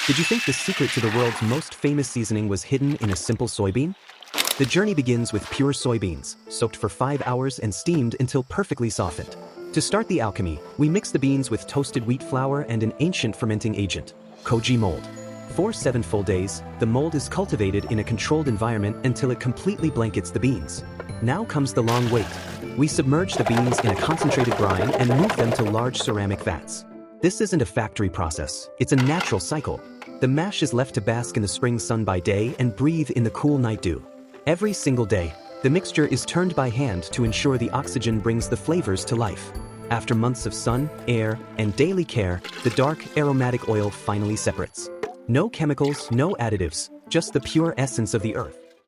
Did you think the secret to the world's most famous seasoning was hidden in a simple soybean? The journey begins with pure soybeans, soaked for 5 hours and steamed until perfectly softened. To start the alchemy, we mix the beans with toasted wheat flour and an ancient fermenting agent, Koji mold. For 7 full days, the mold is cultivated in a controlled environment until it completely blankets the beans. Now comes the long wait. We submerge the beans in a concentrated brine and move them to large ceramic vats. This isn't a factory process, it's a natural cycle. The mash is left to bask in the spring sun by day and breathe in the cool night dew. Every single day, the mixture is turned by hand to ensure the oxygen brings the flavors to life. After months of sun, air, and daily care, the dark, aromatic oil finally separates. No chemicals, no additives, just the pure essence of the earth.